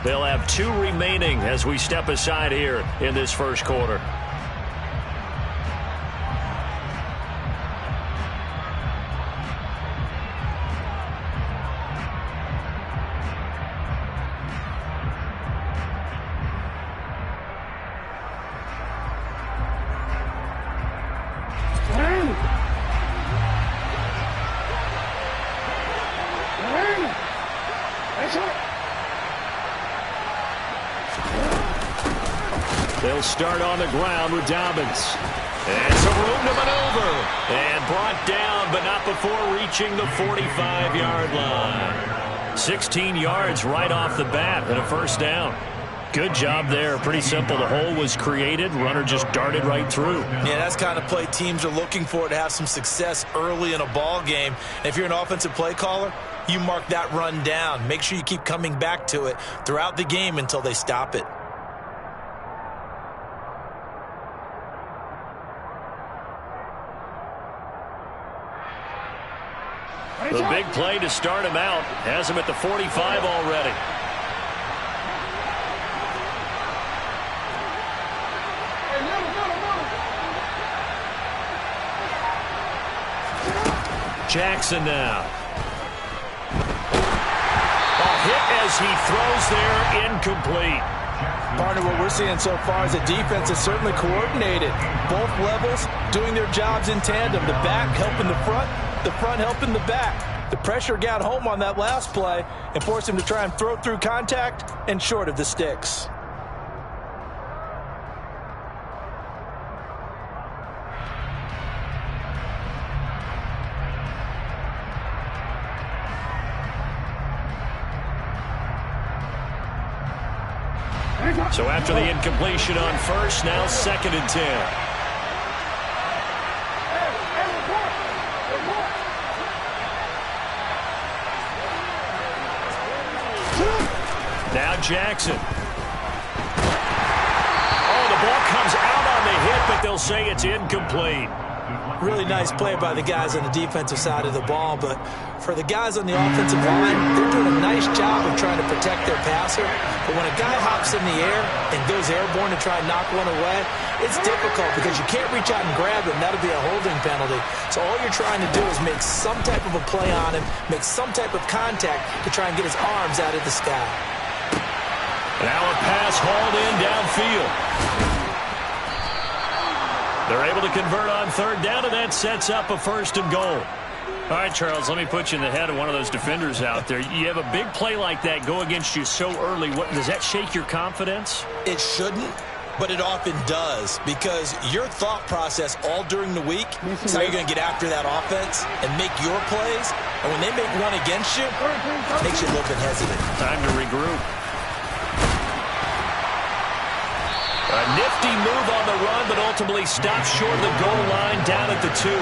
They'll have 2 remaining as we step aside here in this first quarter. They'll start on the ground with Dobbins. And some room to maneuver. And brought down, but not before reaching the 45-yard line. 16 yards right off the bat and a first down. Good job there. Pretty simple. The hole was created. Runner just darted right through. Yeah, that's the kind of play teams are looking for to have some success early in a ball game. And if you're an offensive play caller, you mark that run down. Make sure you keep coming back to it throughout the game until they stop it. The big play to start him out has him at the 45 already. Jackson now. A hit as he throws there, incomplete. Partner, what we're seeing so far is the defense is certainly coordinated. Both levels doing their jobs in tandem. The back helping the front helping the back. The pressure got home on that last play and forced him to try and throw through contact and short of the sticks. So after the incompletion on first, now 2nd and 10. Now Jackson. Oh, the ball comes out on the hit, but they'll say it's incomplete. Really nice play by the guys on the defensive side of the ball, but for the guys on the offensive line, they're doing a nice job of trying to protect their passer. But when a guy hops in the air and goes airborne to try and knock one away, it's difficult because you can't reach out and grab him. That'll be a holding penalty. So all you're trying to do is make some type of a play on him, make some type of contact to try and get his arms out of the sky. Now a pass hauled in downfield. They're able to convert on 3rd down, and that sets up a 1st and goal. All right, Charles, let me put you in the head of one of those defenders out there. You have a big play like that go against you so early. Does that shake your confidence? It shouldn't, but it often does, because your thought process all during the week is how you're going to get after that offense and make your plays. And when they make one against you, it makes you a little bit hesitant. Time to regroup. A nifty move on the run, but ultimately stops short of the goal line down at the 2.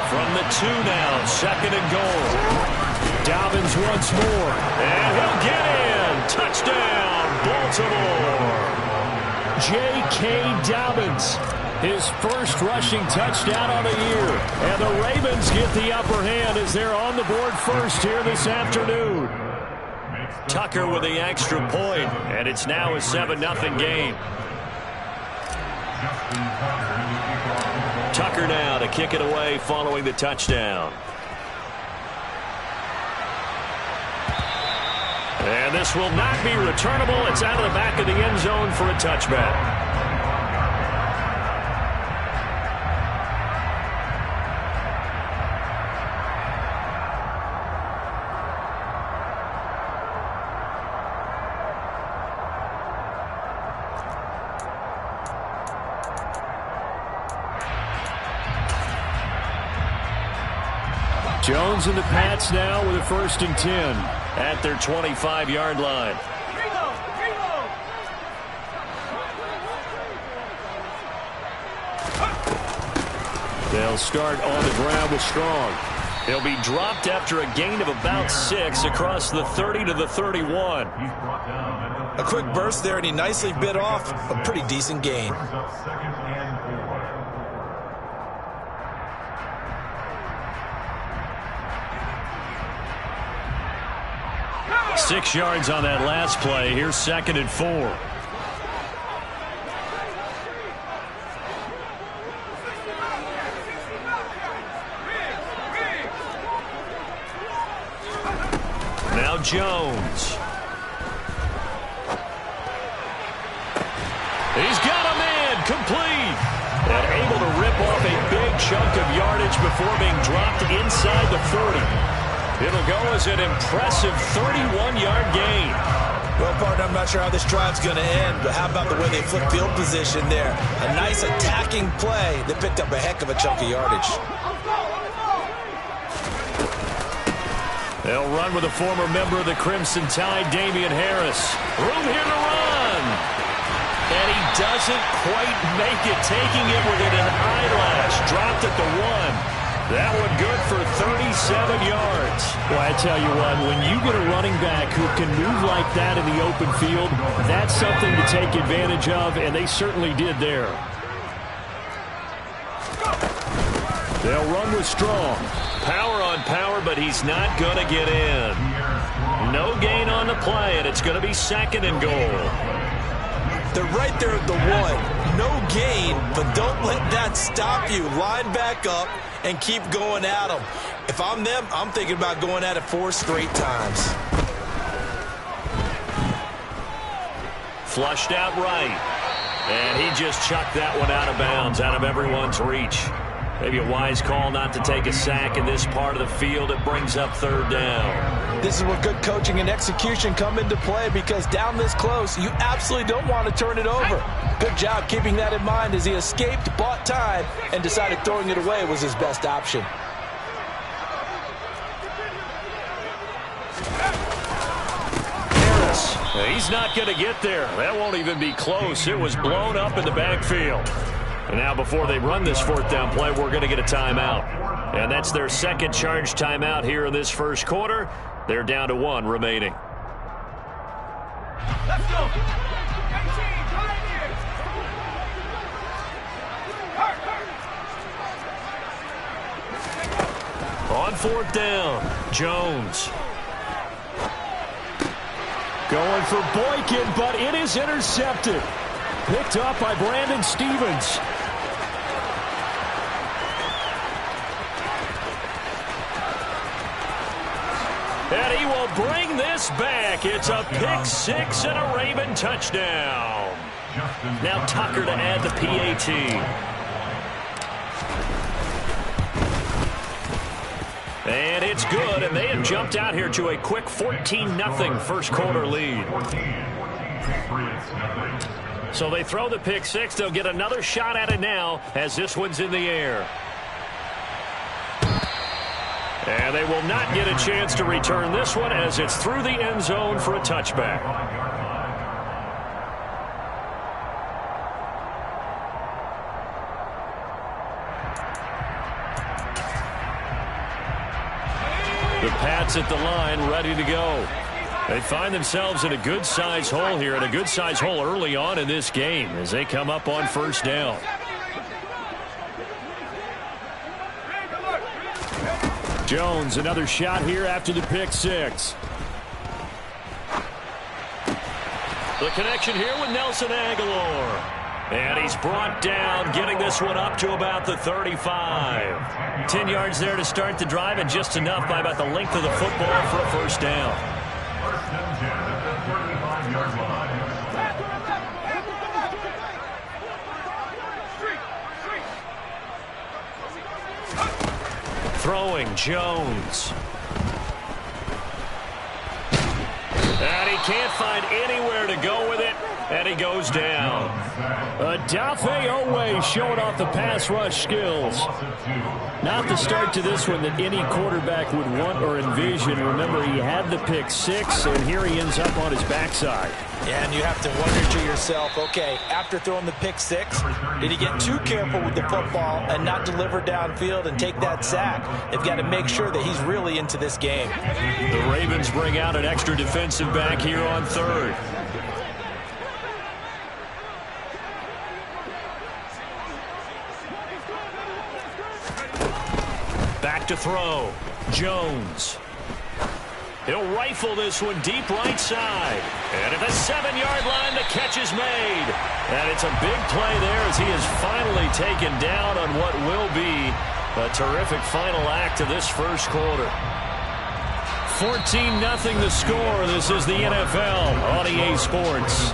From the 2 now, 2nd and goal. Dobbins once more, and he'll get in. Touchdown, Baltimore. J.K. Dobbins, his first rushing touchdown on the year. And the Ravens get the upper hand as they're on the board first here this afternoon. Tucker with the extra point, and it's now a 7-0 game. Tucker now to kick it away following the touchdown. And this will not be returnable. It's out of the back of the end zone for a touchback. Jones and the Pats now with a 1st and 10 at their 25-yard line. They'll start on the ground with Strong. He'll be dropped after a gain of about 6 across the 30 to the 31. A quick burst there, and he nicely bit off a pretty decent gain. 6 yards on that last play. Here's 2nd and 4. Now Jones. He's got a man, complete. And able to rip off a big chunk of yardage before being dropped inside the 40. It'll go as an impressive 31-yard gain. Well, partner, I'm not sure how this drive's going to end, but how about the way they flipped field position there? A nice attacking play that picked up a heck of a chunk of yardage. They'll run with a former member of the Crimson Tide, Damian Harris. Room here to run. And he doesn't quite make it, taking it within an eyelash. Dropped at the 1. That one good for 37 yards. Well, I tell you what, when you get a running back who can move like that in the open field, that's something to take advantage of, and they certainly did there. They'll run with Strong. Power on power, but he's not going to get in. No gain on the play, and it's going to be 2nd and goal. They're right there at the 1. No gain, but don't let that stop you. Line back up and keep going at them. If I'm them, I'm thinking about going at it 4 straight times. Flushed out right. And he just chucked that one out of bounds, out of everyone's reach. Maybe a wise call not to take a sack in this part of the field. It brings up 3rd down. This is where good coaching and execution come into play, because down this close, you absolutely don't want to turn it over. Good job keeping that in mind as he escaped, bought time, and decided throwing it away was his best option. Harris, he's not going to get there. That won't even be close. It was blown up in the backfield. And now before they run this 4th down play, we're going to get a timeout. And that's their 2nd charge timeout here in this first quarter. They're down to 1 remaining. Let's go. On 4th down, Jones. Going for Boykin, but it is intercepted. Picked up by Brandon Stevens. And he will bring this back. It's a pick 6 and a Raven touchdown. Now Tucker to add the PAT. And it's good, and they have jumped out here to a quick 14-0 first quarter lead. So they throw the pick 6. They'll get another shot at it now as this one's in the air. And they will not get a chance to return this one as it's through the end zone for a touchback. The Pats at the line, ready to go. They find themselves in a good-sized hole here, and a good-sized hole early on in this game as they come up on 1st down. Jones, another shot here after the pick 6. The connection here with Nelson Aguilar. And he's brought down, getting this one up to about the 35. 10 yards there to start the drive, and just enough by about the length of the football for a 1st down. Throwing, Jones. And he can't find anywhere to go with it, and he goes down. Adafe Owe showing off the pass rush skills. Not the start to this one that any quarterback would want or envision. Remember, he had the pick 6, and here he ends up on his backside. Yeah, and you have to wonder to yourself, okay, after throwing the pick 6, did he get too careful with the football and not deliver downfield and take that sack? They've got to make sure that he's really into this game. The Ravens bring out an extra defensive back here on 3rd. Back to throw. Jones. He'll rifle this one deep right side. And at the 7-yard line, the catch is made. And it's a big play there as he is finally taken down on what will be a terrific final act of this first quarter. 14-0 the score. This is the NFL on EA Sports.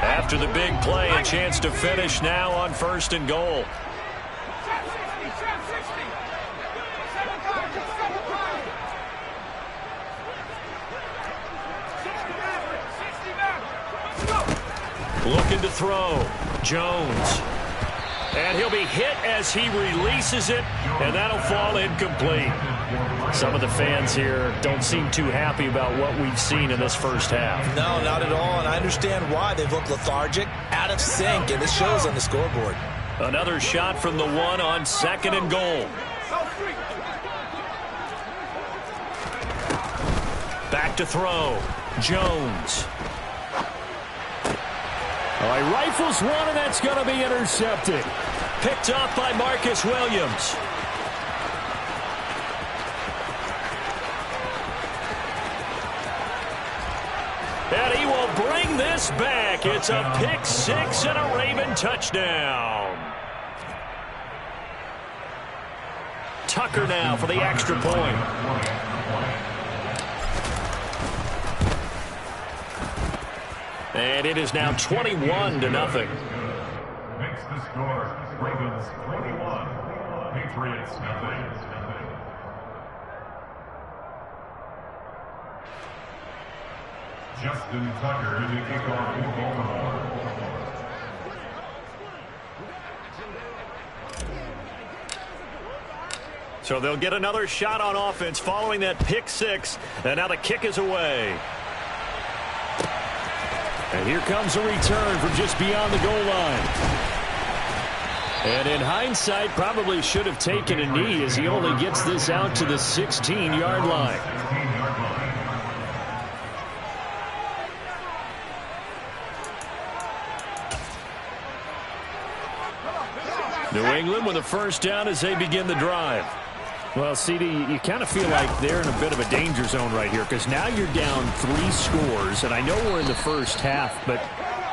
After the big play, a chance to finish now on 1st and goal. Looking to throw. Jones. And he'll be hit as he releases it, and that'll fall incomplete. Some of the fans here don't seem too happy about what we've seen in this first half. No, not at all, and I understand why. They've looked lethargic, out of sync, and it shows on the scoreboard. Another shot from the 1 on 2nd and goal. Back to throw. Jones. Oh, he rifles one, and that's going to be intercepted. Picked off by Marcus Williams. And he will bring this back. It's a pick 6 and a Raven touchdown. Tucker now for the extra point. And it is now 21-0. Makes the score. Ravens 21, Patriots nothing. Justin Tucker to kick off in Baltimore. So they'll get another shot on offense following that pick 6. And now the kick is away. And here comes a return from just beyond the goal line. And in hindsight, probably should have taken a knee as he only gets this out to the 16-yard line. New England with a first down as they begin the drive. Well, CD, you kind of feel like they're in a bit of a danger zone right here because now you're down 3 scores, and I know we're in the first half, but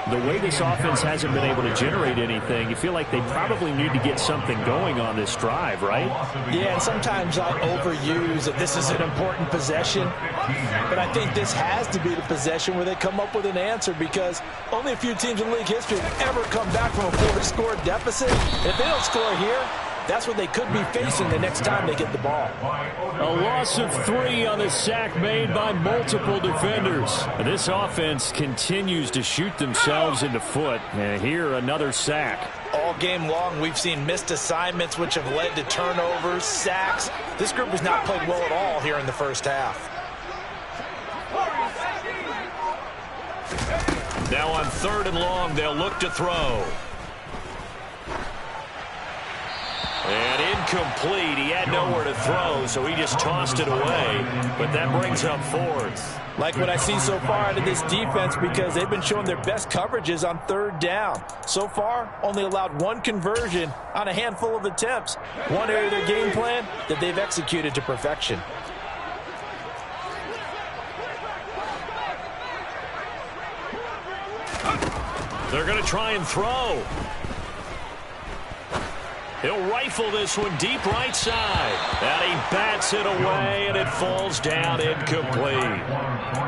the way this offense hasn't been able to generate anything, you feel like they probably need to get something going on this drive, right? Yeah, and sometimes I overuse that this is an important possession, but I think this has to be the possession where they come up with an answer because only a few teams in league history have ever come back from a 4-score deficit. If they don't score here, that's what they could be facing the next time they get the ball. A loss of 3 on the sack made by multiple defenders. And this offense continues to shoot themselves in the foot. And here, another sack. All game long, we've seen missed assignments which have led to turnovers, sacks. This group has not played well at all here in the first half. Now on 3rd and long, they'll look to throw. And incomplete. He had nowhere to throw, so he just tossed it away. But that brings up 4th. Like what I see so far out of this defense because they've been showing their best coverages on 3rd down. So far, only allowed 1 conversion on a handful of attempts. One area of their game plan that they've executed to perfection. They're going to try and throw. He'll rifle this one deep right side. And he bats it away, and it falls down incomplete.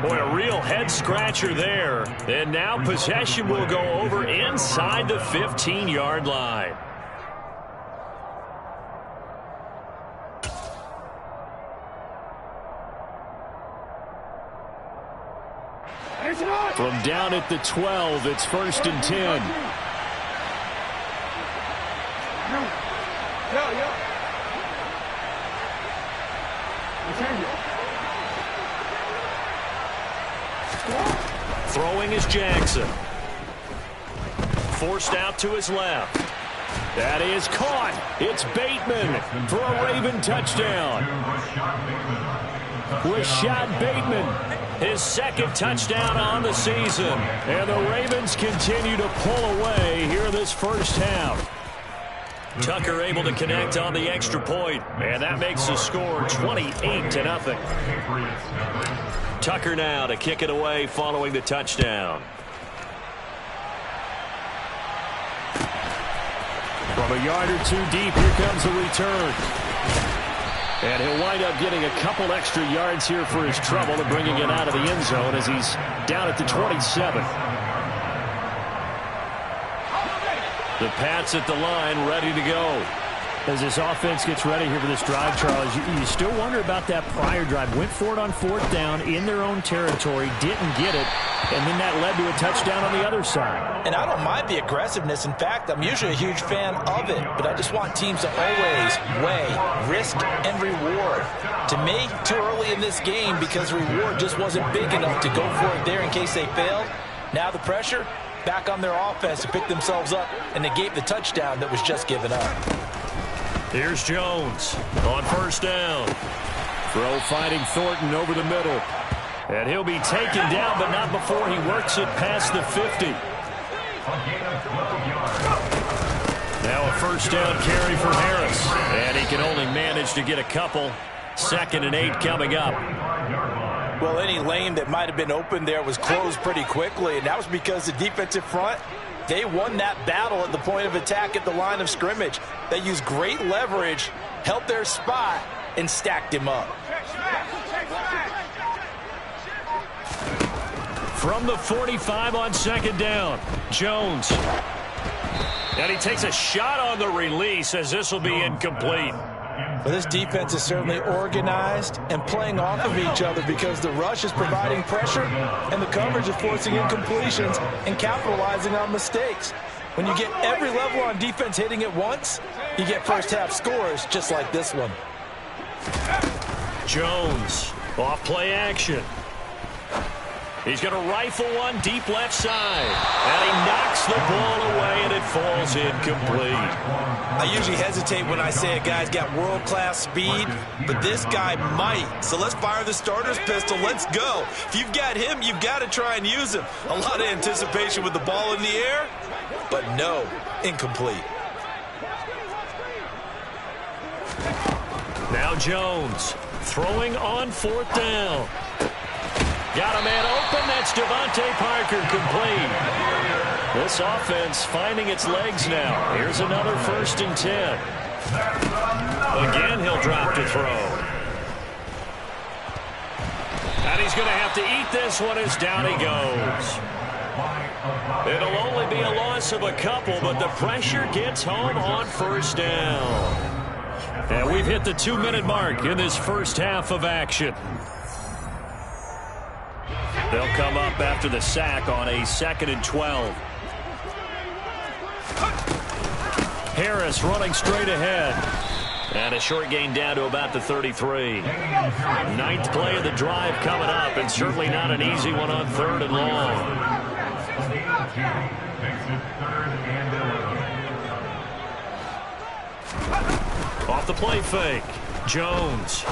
Boy, a real head-scratcher there. And now possession will go over inside the 15-yard line. From down at the 12, it's 1st and 10. Throwing is Jackson. Forced out to his left. That is caught. It's Bateman for a Raven touchdown. Rashad Bateman. His second touchdown on the season. And the Ravens continue to pull away here this first half. Tucker able to connect on the extra point. And that makes the score 28-0. Tucker now to kick it away following the touchdown. From a yard or two deep, here comes the return. And he'll wind up getting a couple extra yards here for his trouble and bringing it out of the end zone as he's down at the 27. The Pats at the line, ready to go. As this offense gets ready here for this drive, Charles, you still wonder about that prior drive. Went for it on fourth down in their own territory, didn't get it, and then that led to a touchdown on the other side. And I don't mind the aggressiveness. In fact, I'm usually a huge fan of it, but I just want teams to always weigh risk and reward. To me, too early in this game because the reward just wasn't big enough to go for it there in case they failed. Now the pressure back on their offense to pick themselves up and negate the touchdown that was just given up. Here's Jones on first down. Throw finding Thornton over the middle. And he'll be taken down, but not before he works it past the 50. Now a first down carry for Harris. And he can only manage to get a couple. 2nd and 8 coming up. Well, any lane that might have been open there was closed pretty quickly, and that was because the defensive front, they won that battle at the point of attack at the line of scrimmage. They used great leverage, held their spot, and stacked him up. From the 45 on 2nd down, Jones. And he takes a shot on the release as this will be incomplete. Well, this defense is certainly organized and playing off of each other because the rush is providing pressure and the coverage is forcing incompletions and capitalizing on mistakes. When you get every level on defense hitting at once, you get first half scores just like this one. Jones, off play action. He's going to rifle one deep left side. And he knocks the ball away, and it falls incomplete. I usually hesitate when I say a guy's got world-class speed, but this guy might. So let's fire the starter's pistol. Let's go. If you've got him, you've got to try and use him. A lot of anticipation with the ball in the air, but no, incomplete. Now Jones throwing on 4th down. Got a man open. That's Devontae Parker complete. This offense finding its legs now. Here's another 1st and 10. Again, he'll drop to throw. And he's going to have to eat this one as down he goes. It'll only be a loss of a couple, but the pressure gets home on 1st down. And we've hit the 2-minute mark in this first half of action. They'll come up after the sack on a 2nd and 12. Harris running straight ahead. And a short gain down to about the 33. 9th play of the drive coming up, and certainly not an easy one on 3rd and long. Off the play fake. Jones.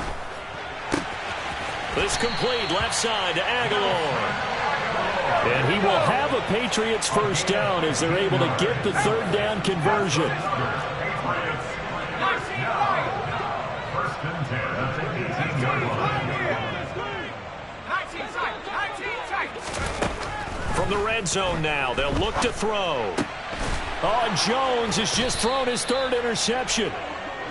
This complete left side to Aguilar. And he will have a Patriots first down as they're able to get the 3rd down conversion. From the red zone now, they'll look to throw. Oh, Jones has just thrown his 3rd interception.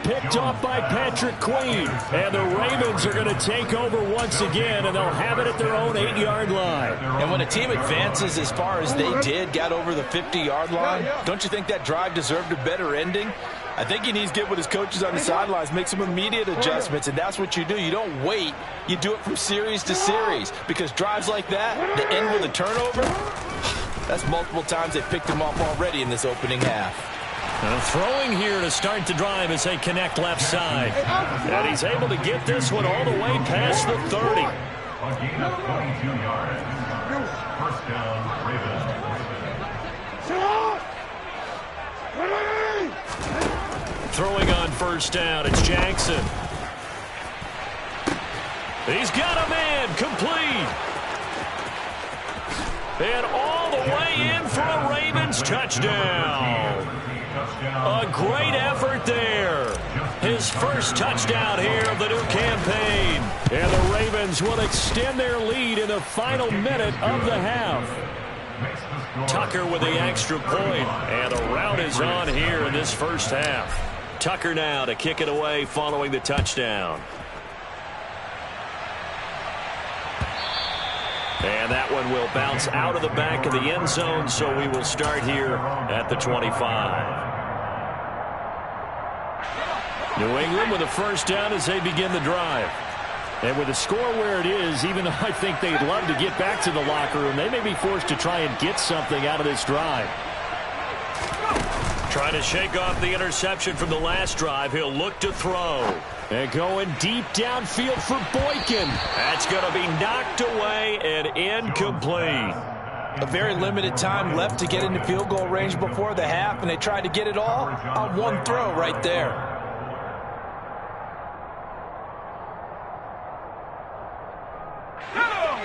Picked off by Patrick Queen. And the Ravens are going to take over once again, and they'll have it at their own 8-yard line. And when a team advances as far as they did, got over the 50-yard line, don't you think that drive deserved a better ending? I think he needs to get with his coaches on the sidelines, make some immediate adjustments, and that's what you do. You don't wait. You do it from series to series, because drives like that, that end with a turnover, that's multiple times they picked him off already in this opening half. Throwing here to start the drive as they connect left side. And he's able to get this one all the way past the 30. A gain of 22 yards. First down, Ravens. Throwing on first down, it's Jackson. He's got a man, complete. And all the way in for a Ravens touchdown. A great effort there. His first touchdown here of the new campaign. And the Ravens will extend their lead in the final minute of the half. Tucker with the extra point. And the rout is on here in this first half. Tucker now to kick it away following the touchdown. And that one will bounce out of the back of the end zone, so we will start here at the 25. New England with a first down as they begin the drive. And with the score where it is, even though I think they'd love to get back to the locker room, they may be forced to try and get something out of this drive. Trying to shake off the interception from the last drive. He'll look to throw. And going deep downfield for Boykin. That's going to be knocked away and incomplete. A very limited time left to get into field goal range before the half, and they tried to get it all on one throw right there.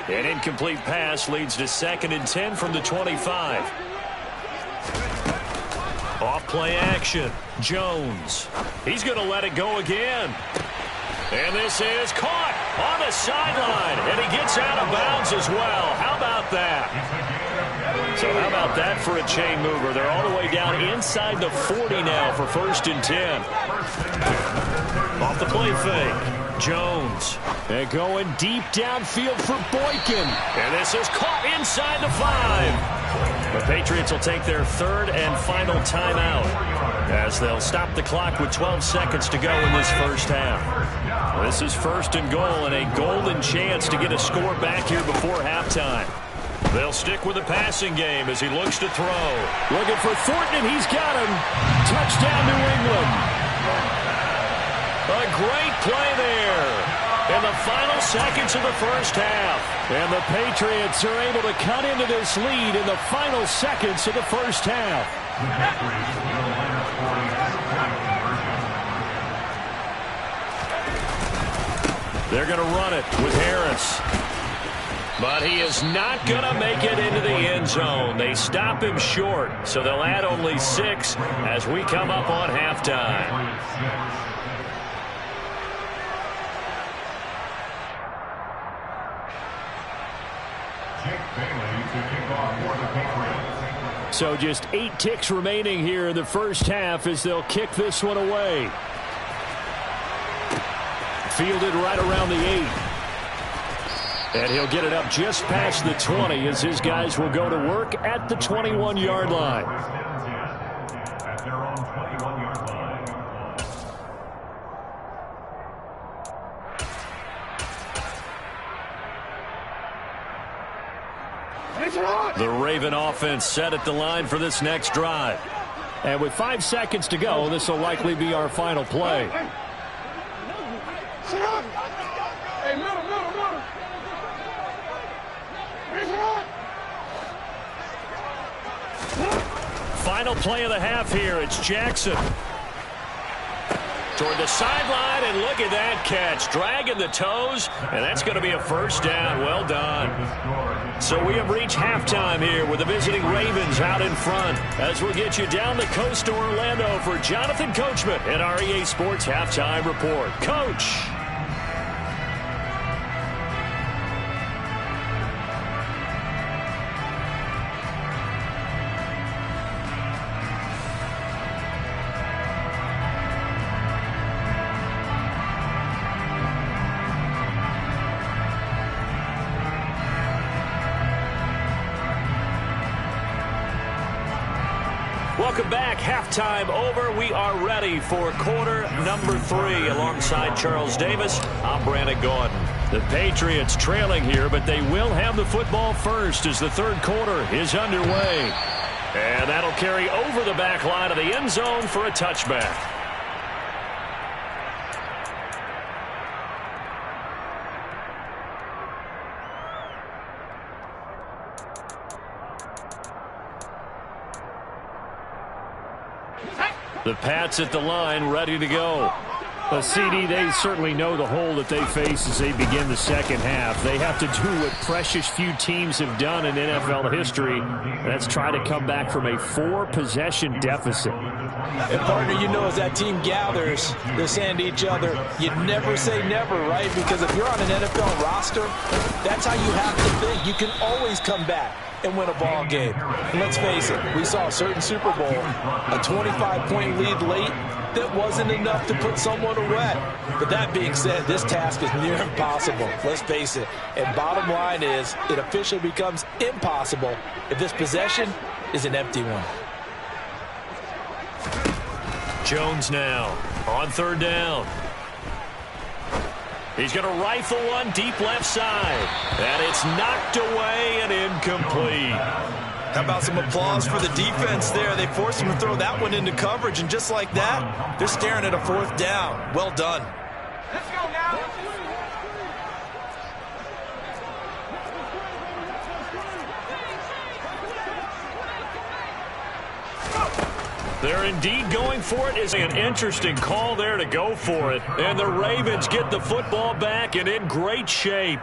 An incomplete pass leads to 2nd and 10 from the 25. Off play action. Jones. He's going to let it go again. And this is caught on the sideline. And he gets out of bounds as well. How about that? So how about that for a chain mover? They're all the way down inside the 40 now for 1st and 10. Off the play fake. Jones. And going deep downfield for Boykin. And this is caught inside the 5. The Patriots will take their 3rd and final timeout as they'll stop the clock with 12 seconds to go in this first half. This is 1st and goal and a golden chance to get a score back here before halftime. They'll stick with the passing game as he looks to throw. Looking for Thornton, and he's got him. Touchdown, New England. A great play there in the final seconds of the first half. And the Patriots are able to cut into this lead in the final seconds of the first half. They're going to run it with Harris. But he is not going to make it into the end zone. They stop him short, so they'll add only 6 as we come up on halftime. So just 8 ticks remaining here in the first half as they'll kick this one away. Fielded right around the 8. And he'll get it up just past the 20 as his guys will go to work at the 21-yard line. At their own 21-yard line. The Raven offense set at the line for this next drive. And with 5 seconds to go, this will likely be our final play. Final play of the half here. It's Jackson. Toward the sideline, and look at that catch. Dragging the toes, and that's going to be a first down. Well done. So we have reached halftime here with the visiting Ravens out in front. As we'll get you down the coast to Orlando for Jonathan Coachman at our EA Sports Halftime Report. Coach. Welcome back. Halftime over. We are ready for quarter number 3. Alongside Charles Davis, I'm Brandon Gordon. The Patriots trailing here, but they will have the football first as the third quarter is underway. And that'll carry over the back line of the end zone for a touchback. The Pats at the line, ready to go. A CD, they certainly know the hole that they face as they begin the second half. They have to do what precious few teams have done in NFL history. That's try to come back from a 4-possession deficit. And partner, you know, as that team gathers, they're saying to each other, you never say never, right? Because if you're on an NFL roster, that's how you have to think. You can always come back and win a ball game. And let's face it, we saw a certain Super Bowl, a 25-point lead late, that wasn't enough to put someone away. But that being said, this task is near impossible. Let's face it. And bottom line is, it officially becomes impossible if this possession is an empty one. Jones now on third down. He's going to rifle one deep left side. And it's knocked away and incomplete. How about some applause for the defense there? They forced him to throw that one into coverage, and just like that, they're staring at a fourth down. Well done. Let's go now. They're indeed going for it. It's an interesting call there to go for it. And the Ravens get the football back and in great shape.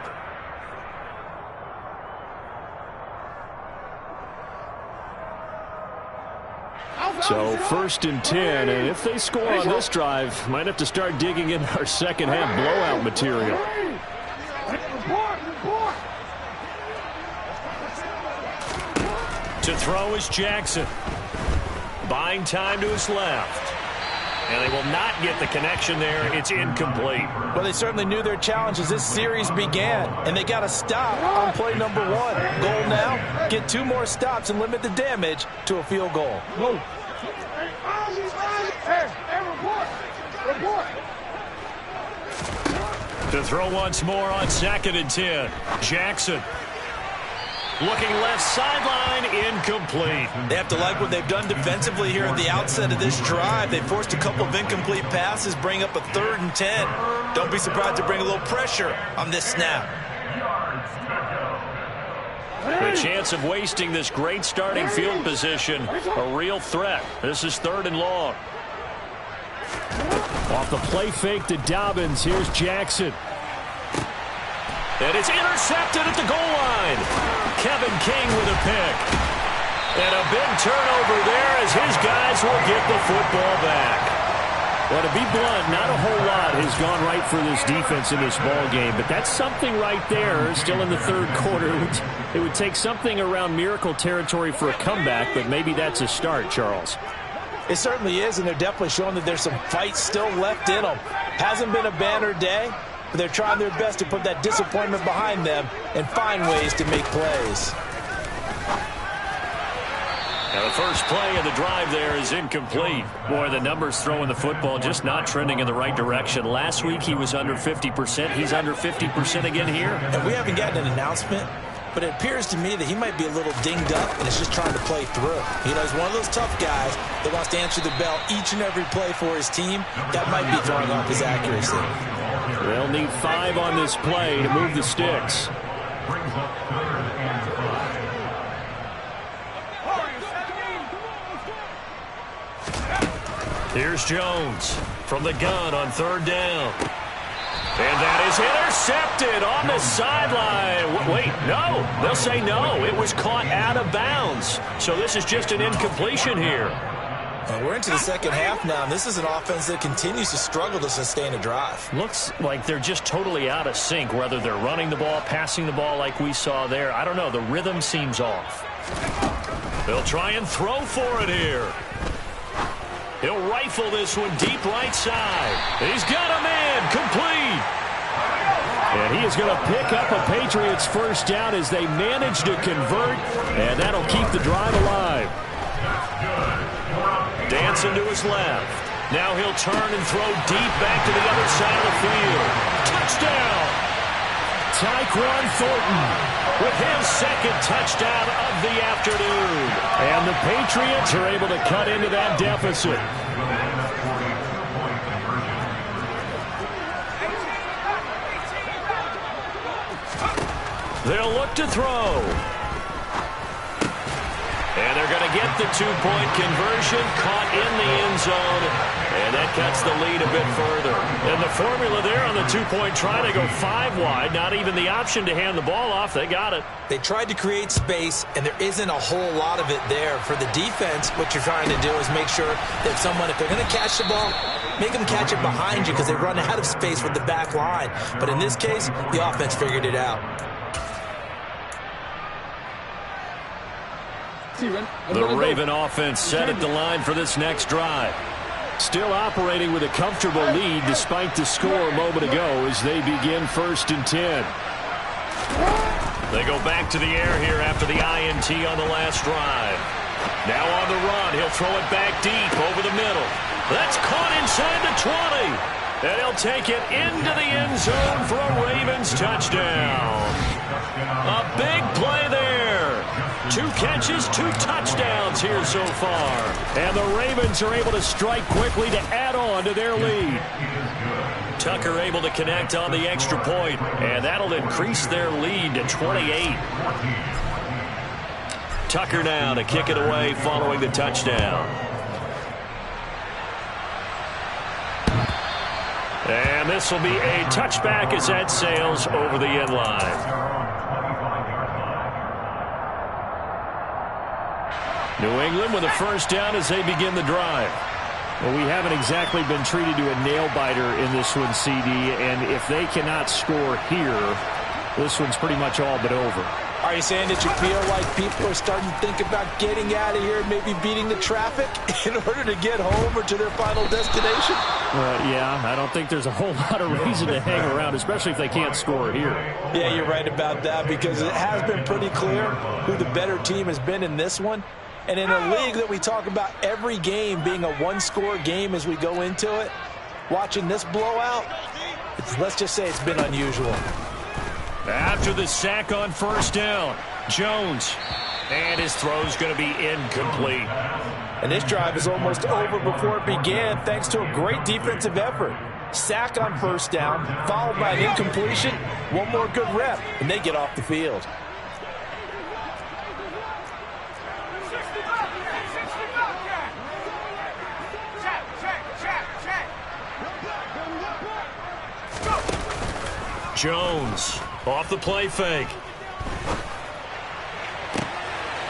So 1st and 10, and if they score on this drive, might have to start digging in our second half blowout material. To throw is Jackson. Buying time to his left. And they will not get the connection there. It's incomplete. Well, they certainly knew their challenge as this series began, and they got to stop on play number 1. Goal now, get 2 more stops and limit the damage to a field goal. Whoa. To throw once more on 2nd and 10. Jackson. Looking left sideline, incomplete. They have to like what they've done defensively here at the outset of this drive. They forced a couple of incomplete passes, bring up a 3rd and 10. Don't be surprised to bring a little pressure on this snap. The chance of wasting this great starting field position, a real threat. This is 3rd and long. Off the play fake to Dobbins, here's Jackson. And it's intercepted at the goal line. Kevin King with a pick. And a big turnover there as his guys will get the football back. Well, to be blunt, not a whole lot has gone right for this defense in this ball game, but that's something right there. Still in the 3rd quarter. It would take something around miracle territory for a comeback, but maybe that's a start, Charles. It certainly is, and they're definitely showing that there's some fight still left in them. Hasn't been a banner day, but they're trying their best to put that disappointment behind them and find ways to make plays. Now the first play of the drive there is incomplete. Boy, the numbers throwing the football just not trending in the right direction. Last week he was under 50%. He's under 50% again here. And we haven't gotten an announcement, but it appears to me that he might be a little dinged up and is just trying to play through. You know, he's one of those tough guys that wants to answer the bell each and every play for his team. That might be throwing off his accuracy. They'll need 5 on this play to move the sticks. Here's Jones from the gun on 3rd down. And that is intercepted on the sideline. Wait, no. They'll say no. It was caught out of bounds. So this is just an incompletion here. We're into the second half now, and this is an offense that continues to struggle to sustain a drive. Looks like they're just totally out of sync, whether they're running the ball, passing the ball like we saw there. I don't know. The rhythm seems off. They'll try and throw for it here. He'll rifle this one deep right side. He's got a man complete. And he is going to pick up a Patriots first down as they manage to convert, and that'll keep the drive alive. Dancing to his left. Now he'll turn and throw deep back to the other side of the field. Touchdown! Tyquan Thornton with his 2nd touchdown of the afternoon. And the Patriots are able to cut into that deficit. They'll look to throw. And they're going to get the two-point conversion, caught in the end zone, and that cuts the lead a bit further. And the formula there on the two-point try to go 5 wide, not even the option to hand the ball off. They got it. They tried to create space, and there isn't a whole lot of it there. For the defense, what you're trying to do is make sure that someone, if they're going to catch the ball, make them catch it behind you because they run out of space with the back line. But in this case, the offense figured it out. The Raven offense set at the line for this next drive. Still operating with a comfortable lead despite the score a moment ago as they begin 1st and 10. They go back to the air here after the INT on the last drive. Now on the run, he'll throw it back deep over the middle. That's caught inside the 20. And he'll take it into the end zone for a Ravens touchdown. A big play there. 2 catches, 2 touchdowns here so far. And the Ravens are able to strike quickly to add on to their lead. Tucker able to connect on the extra point, and that'll increase their lead to 28. Tucker now to kick it away following the touchdown. And this will be a touchback as that sails over the end line. New England with a first down as they begin the drive. Well, we haven't exactly been treated to a nail-biter in this one, CD, and if they cannot score here, this one's pretty much all but over. Are you saying that you feel like people are starting to think about getting out of here and maybe beating the traffic in order to get home or to their final destination? Yeah, I don't think there's a whole lot of reason to hang around, especially if they can't score here. Yeah, you're right about that because it has been pretty clear who the better team has been in this one. And in a league that we talk about every game being a one-score game as we go into it, watching this blowout, let's just say it's been unusual. After the sack on first down, Jones. And his throw's going to be incomplete. And this drive is almost over before it began thanks to a great defensive effort. Sack on first down, followed by an incompletion. One more good rep, and they get off the field. Jones off the play fake.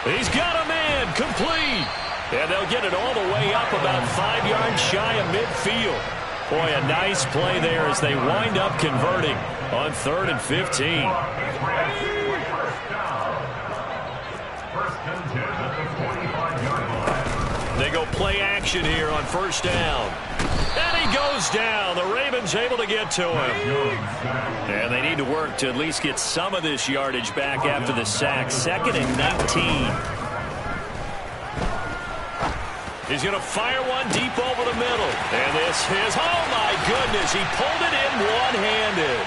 He's got a man complete. And they'll get it all the way up about 5 yards shy of midfield. Boy, a nice play there as they wind up converting on 3rd and 15. They go play action here on first down. And he goes down. The Ravens able to get to him. And they need to work to at least get some of this yardage back after the sack. 2nd and 19. He's going to fire one deep over the middle. And this is, oh my goodness, he pulled it in one-handed.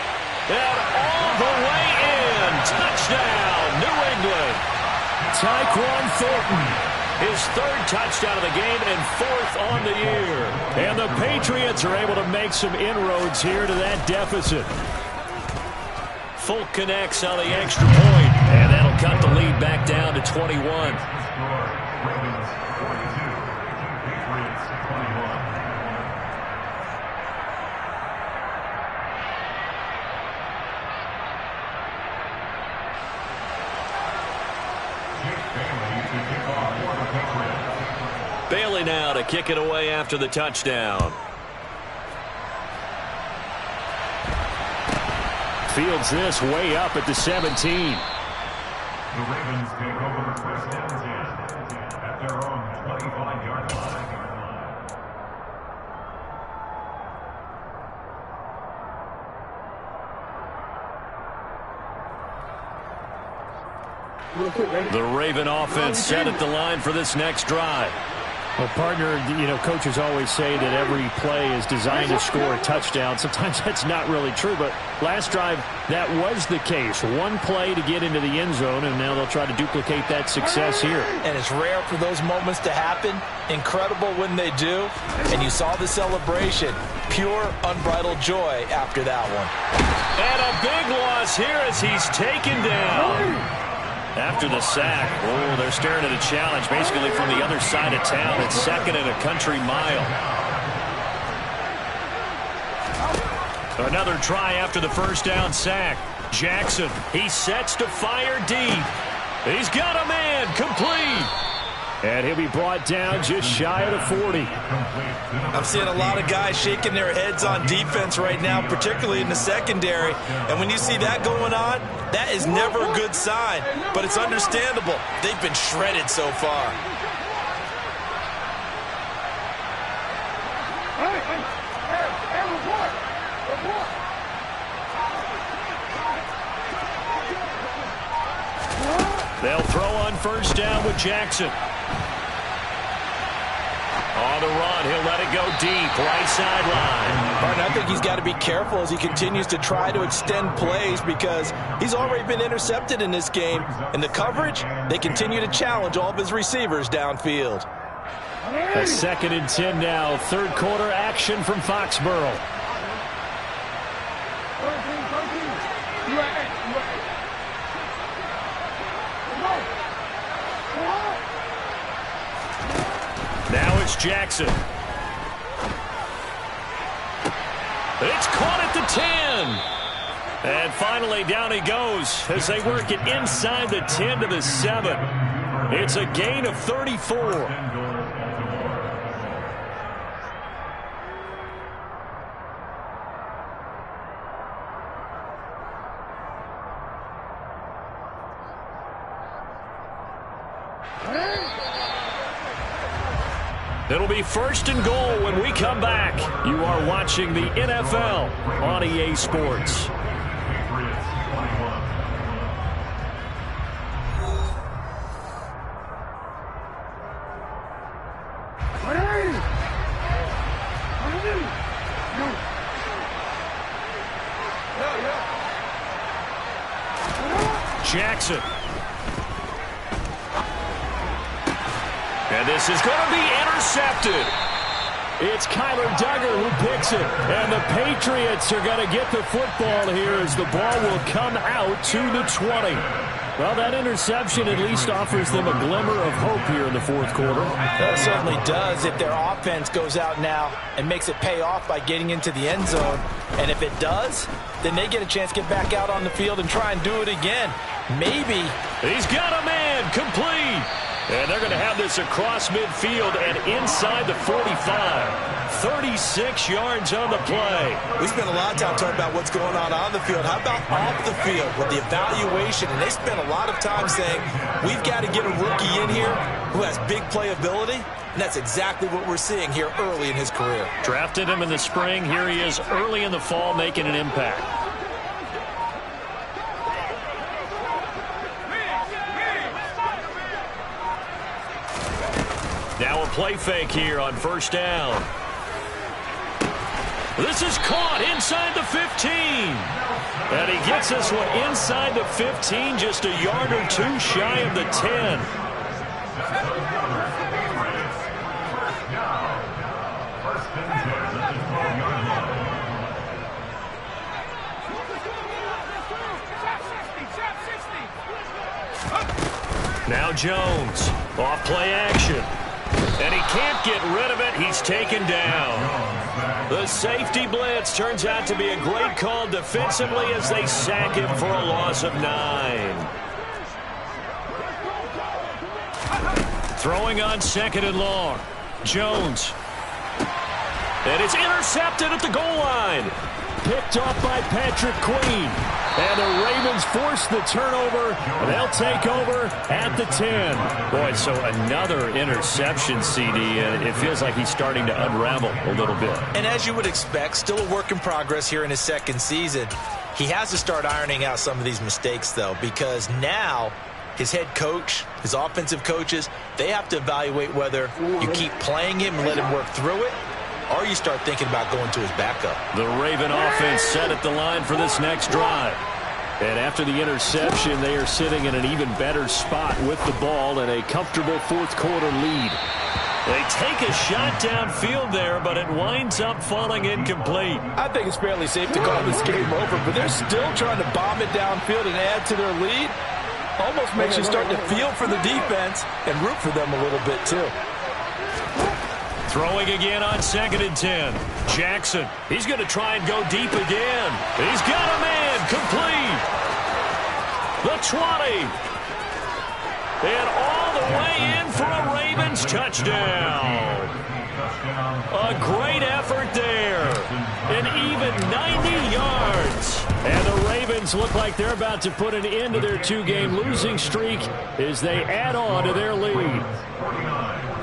And all the way in. Touchdown, New England. Tyquan Thornton. His 3rd touchdown of the game and 4th on the year. And the Patriots are able to make some inroads here to that deficit. Folk connects on the extra point, and that'll cut the lead back down to 21. Bailey now to kick it away after the touchdown. Fields this way up at the 17. The Ravens take over 1st and 10 at their own 25-yard line. The Raven offense set at the line for this next drive. Well, partner, coaches always say that every play is designed to score a touchdown. Sometimes that's not really true, but last drive, that was the case. One play to get into the end zone, and now they'll try to duplicate that success here. And it's rare for those moments to happen. Incredible when they do. And you saw the celebration. Pure, unbridled joy after that one. And a big loss here as he's taken down. After the sack, oh, they're staring at a challenge basically from the other side of town. It's 2nd and a country mile. Another try after the first down sack. Jackson, he sets to fire deep. He's got a man, complete. And he'll be brought down just shy of the 40. I'm seeing a lot of guys shaking their heads on defense right now, particularly in the secondary. And when you see that going on, that is never a good sign. But it's understandable. They've been shredded so far. They'll throw on first down with Jackson. On the run, he'll let it go deep, right sideline. Martin, I think he's got to be careful as he continues to try to extend plays because he's already been intercepted in this game. In the coverage, they continue to challenge all of his receivers downfield. A 2nd and 10 now, 3rd quarter action from Foxborough. Now it's Jackson. It's caught at the 10. And finally down he goes as they work it inside the 10 to the 7. It's a gain of 34. It'll be 1st and goal when we come back. You are watching the NFL on EA Sports. Jackson. And this is going to be intercepted. It's Kyler Duggar who picks it. And the Patriots are going to get the football here as the ball will come out to the 20. Well, that interception at least offers them a glimmer of hope here in the 4th quarter. That certainly does if their offense goes out now and makes it pay off by getting into the end zone. And if it does, then they get a chance to get back out on the field and try and do it again. Maybe. He's got a man, complete. And they're going to have this across midfield and inside the 45. 36 yards on the play. We spent a lot of time talking about what's going on the field. How about off the field with the evaluation? And they spent a lot of time saying, we've got to get a rookie in here who has big playability. And that's exactly what we're seeing here early in his career. Drafted him in the spring. Here he is early in the fall making an impact. Now a play fake here on first down. This is caught inside the 15. And he gets this one inside the 15, just a yard or two shy of the 10. Now Jones, off play action. And he can't get rid of it. He's taken down. The safety blitz turns out to be a great call defensively as they sack him for a loss of 9. Throwing on 2nd and long. Jones. And it's intercepted at the goal line. Picked off by Patrick Queen. And the Ravens force the turnover. They'll take over at the 10. Boy, so another interception, CD, and it feels like he's starting to unravel a little bit. And as you would expect, still a work in progress here in his 2nd season. He has to start ironing out some of these mistakes, though, because now his head coach, his offensive coaches, they have to evaluate whether you keep playing him and let him work through it, or you start thinking about going to his backup. The Raven offense set at the line for this next drive. And after the interception, they are sitting in an even better spot with the ball and a comfortable 4th quarter lead. They take a shot downfield there, but it winds up falling incomplete. I think it's fairly safe to call this game over, but they're still trying to bomb it downfield and add to their lead. Almost makes you start to feel for the defense and root for them a little bit, too. Throwing again on 2nd and 10. Jackson, he's going to try and go deep again. He's got a man, complete. The 20. And all the way in for a Ravens touchdown. A great effort there. An even 90 yards. And the Ravens look like they're about to put an end to their 2-game losing streak as they add on to their lead.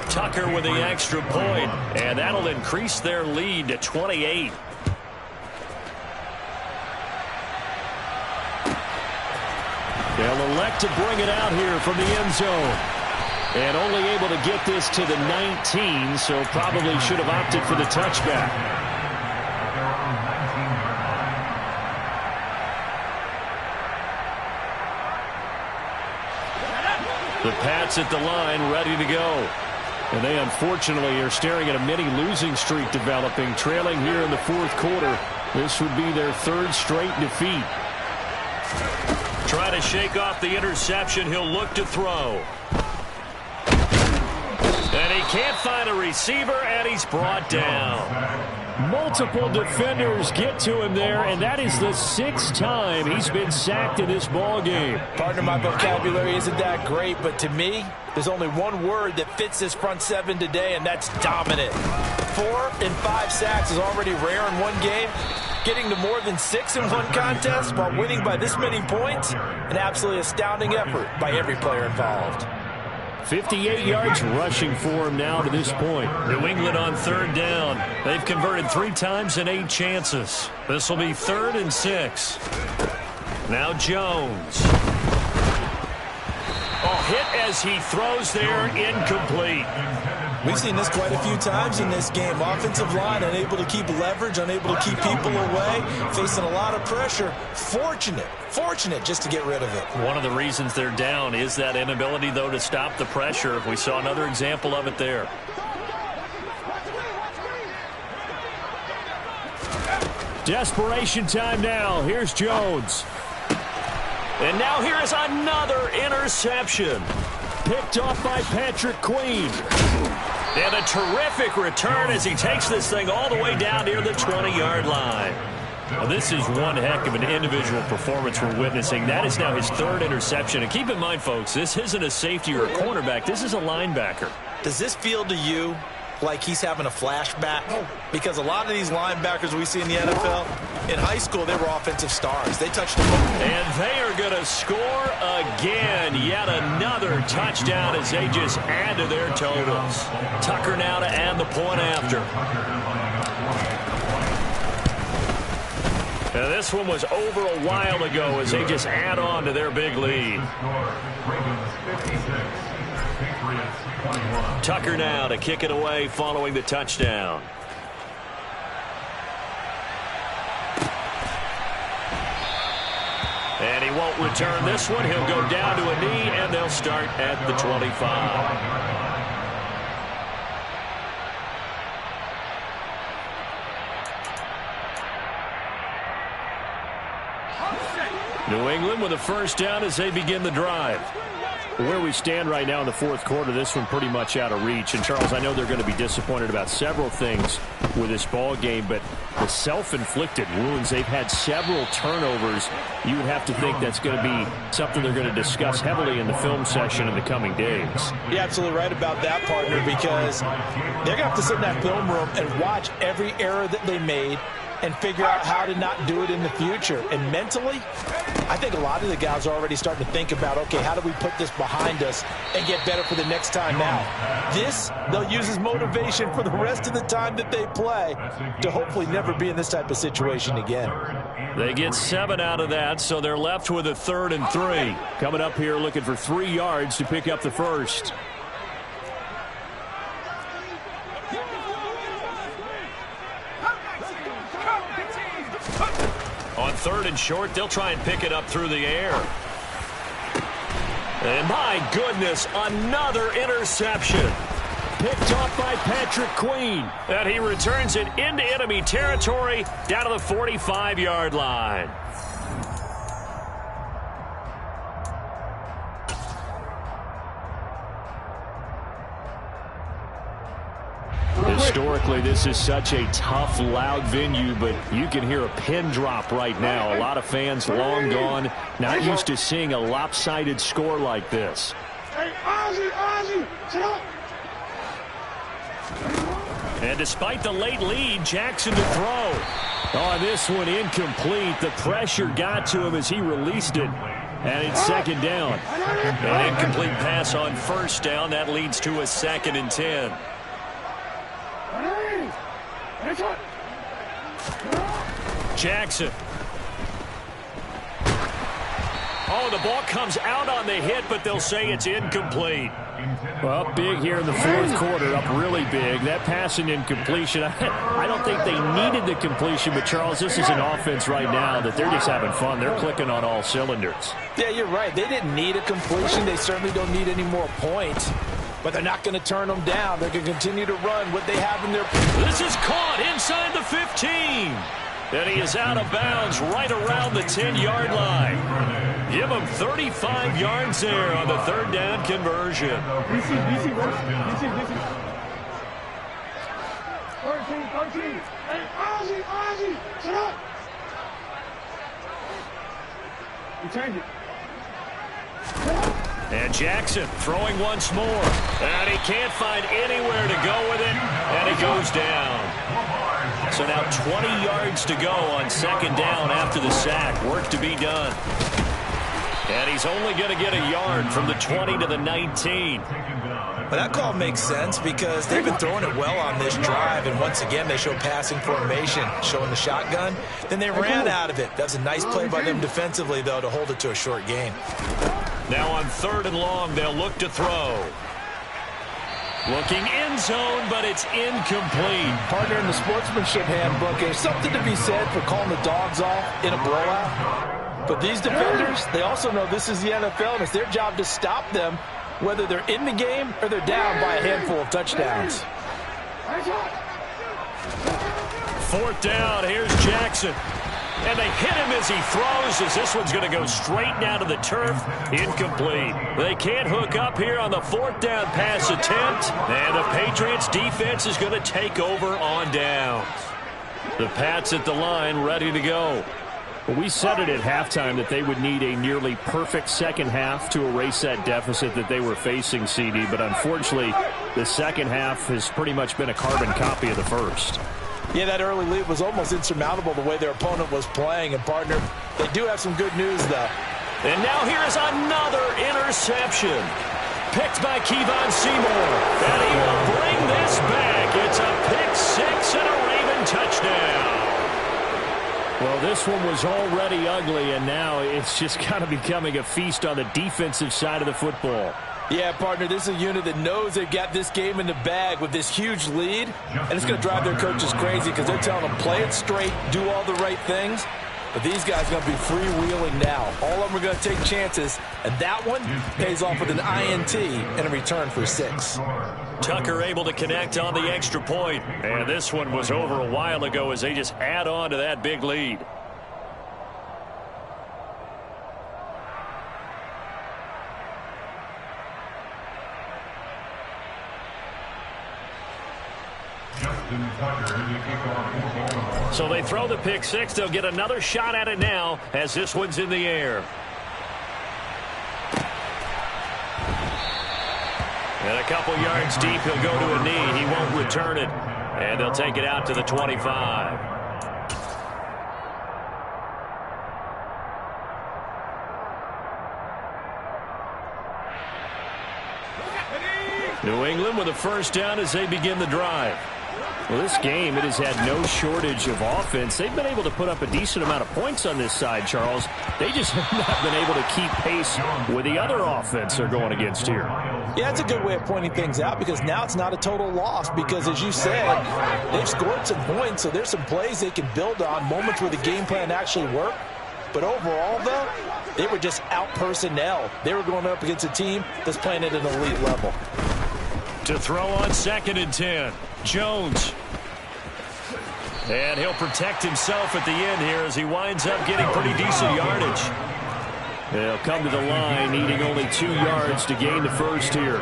Tucker with the extra point, and that'll increase their lead to 28. They'll elect to bring it out here from the end zone. And only able to get this to the 19, so probably should have opted for the touchback. The Pats at the line, ready to go. And they unfortunately are staring at a mini losing streak developing, trailing here in the 4th quarter. This would be their 3rd straight defeat. Trying to shake off the interception. He'll look to throw. And he can't find a receiver, and he's brought down. Multiple defenders get to him there, and that is the 6th time he's been sacked in this ball game. Partner, my vocabulary isn't that great, but to me, there's only one word that fits this front 7 today, and that's dominant. 4 and 5 sacks is already rare in one game. Getting to more than 6 in one contest while winning by this many points, an absolutely astounding effort by every player involved. 58 yards rushing for him now to this point. New England on 3rd down. They've converted 3 times in 8 chances. This will be 3rd and 6. Now Jones. Hit as he throws there, incomplete. We've seen this quite a few times in this game. Offensive line unable to keep leverage, unable to keep people away, facing a lot of pressure. Fortunate just to get rid of it. One of the reasons they're down is that inability, though, to stop the pressure. We saw another example of it there. Desperation time now. Here's Jones. And now here is another interception. Picked off by Patrick Queen. And a terrific return as he takes this thing all the way down near the 20-yard line. Well, this is one heck of an individual performance we're witnessing. That is now his 3rd interception. And keep in mind, folks, this isn't a safety or a cornerback. This is a linebacker. Does this feel to you like he's having a flashback? Because a lot of these linebackers we see in the NFL, in high school, they were offensive stars. They touched the ball. And they are going to score again. Yet another touchdown as they just add to their totals. Tucker now to add the point after. Now this one was over a while ago as they just add on to their big lead. Tucker now to kick it away following the touchdown. And he won't return this one. He'll go down to a knee, and they'll start at the 25. New England with a 1st down as they begin the drive. Where we stand right now in the 4th quarter, this one pretty much out of reach. And, Charles, I know they're going to be disappointed about several things with this ball game, but the self-inflicted wounds, they've had several turnovers. You would have to think that's going to be something they're going to discuss heavily in the film session in the coming days. You're absolutely right about that, partner, because they're going to have to sit in that film room and watch every error that they made and figure out how to not do it in the future. And mentally, I think a lot of the guys are already starting to think about, okay, how do we put this behind us and get better for the next time now? This, they'll use as motivation for the rest of the time that they play to hopefully never be in this type of situation again. They get 7 out of that, so they're left with a 3rd and 3. Coming up here looking for 3 yards to pick up the 1st. On 3rd and short, they'll try and pick it up through the air. And my goodness, another interception. Picked off by Patrick Queen. And he returns it into enemy territory down to the 45-yard line. historically, this is such a tough, loud venue, but you can hear a pin drop right now. A lot of fans long gone, not used to seeing a lopsided score like this. Hey, Ozzy, sit up. And despite the late lead, Jackson to throw. Oh, this one incomplete. The pressure got to him as he released it. And it's second down. An incomplete pass on first down. That leads to a 2nd and 10. Jackson. Oh, the ball comes out on the hit, but they'll say it's incomplete. Well, big here in the fourth quarter, up really big. That pass and incompletion, I don't think they needed the completion, but, Charles, this is an offense right now that they're just having fun. They're clicking on all cylinders. Yeah, you're right. They didn't need a completion. They certainly don't need any more points, but they're not going to turn them down. They're going to continue to run what they have in their... This is caught inside the 15. And he is out of bounds right around the 10-yard line. Give him 35 yards there on the 3rd down conversion. DC, 13. Hey, Ozzy, sit up. You change it. And Jackson throwing once more. And he can't find anywhere to go with it. And he goes down. So now 20 yards to go on 2nd down after the sack. Work to be done. And he's only going to get a yard from the 20 to the 19. But that call makes sense because they've been throwing it well on this drive, and once again they show passing formation, showing the shotgun. Then they ran out of it. That's a nice play by them defensively, though, to hold it to a short gain. Now on 3rd and long, they'll look to throw. Looking end zone, but it's incomplete. Partner, in the sportsmanship handbook, there's something to be said for calling the dogs off in a blowout. But these defenders, they also know this is the NFL, and it's their job to stop them, whether they're in the game or they're down by a handful of touchdowns. 4th down, here's Jackson. And they hit him as he throws, as this one's going to go straight down to the turf. Incomplete. They can't hook up here on the 4th down pass attempt. And the Patriots defense is going to take over on downs. The Pats at the line, ready to go. Well, we said it at halftime that they would need a nearly perfect second half to erase that deficit that they were facing, CD. But unfortunately, the second half has pretty much been a carbon copy of the first. Yeah, that early lead was almost insurmountable the way their opponent was playing. And, partner, they do have some good news, though. And now here is another interception. Picked by Kevon Seymour. And he will bring this back. It's a pick six and a Raven touchdown. Well, this one was already ugly, and now it's just kind of becoming a feast on the defensive side of the football. Yeah, partner, this is a unit that knows they've got this game in the bag with this huge lead, and it's going to drive their coaches crazy because they're telling them play it straight, do all the right things. But these guys are going to be freewheeling now. All of them are going to take chances, and that one pays off with an INT and a return for 6. Tucker able to connect on the extra point. And this one was over a while ago as they just add on to that big lead. So they throw the pick six. They'll get another shot at it now as this one's in the air. And a couple yards deep, he'll go to a knee. He won't return it. And they'll take it out to the 25. New England with a first down as they begin the drive. Well, this game, it has had no shortage of offense. They've been able to put up a decent amount of points on this side, Charles. They just have not been able to keep pace with the other offense they're going against here. Yeah, that's a good way of pointing things out because now it's not a total loss because, as you said, they've scored some points, so there's some plays they can build on, moments where the game plan actually worked. But overall, though, they were just out-personnel. They were going up against a team that's playing at an elite level. To throw on 2nd and 10. Jones. And he'll protect himself at the end here as he winds up getting pretty decent yardage. They'll come to the line, needing only 2 yards to gain the first here.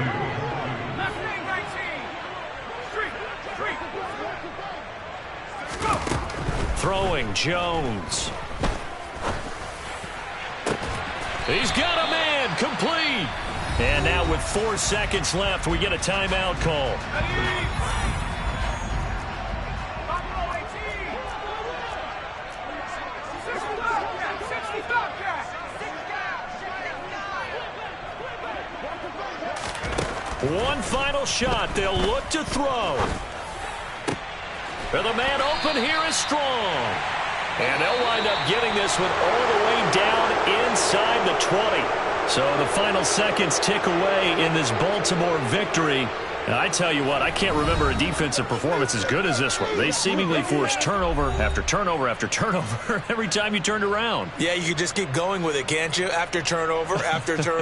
Throwing Jones. He's got a man, complete. And now with 4 seconds left, we get a timeout call. One final shot. They'll look to throw. And the man open here is strong. And they'll wind up getting this one all the way down inside the 20. So the final seconds tick away in this Baltimore victory. And I tell you what, I can't remember a defensive performance as good as this one. They seemingly forced turnover after turnover after turnover every time you turned around. Yeah, you could just keep going with it, can't you? After turnover, after turnover.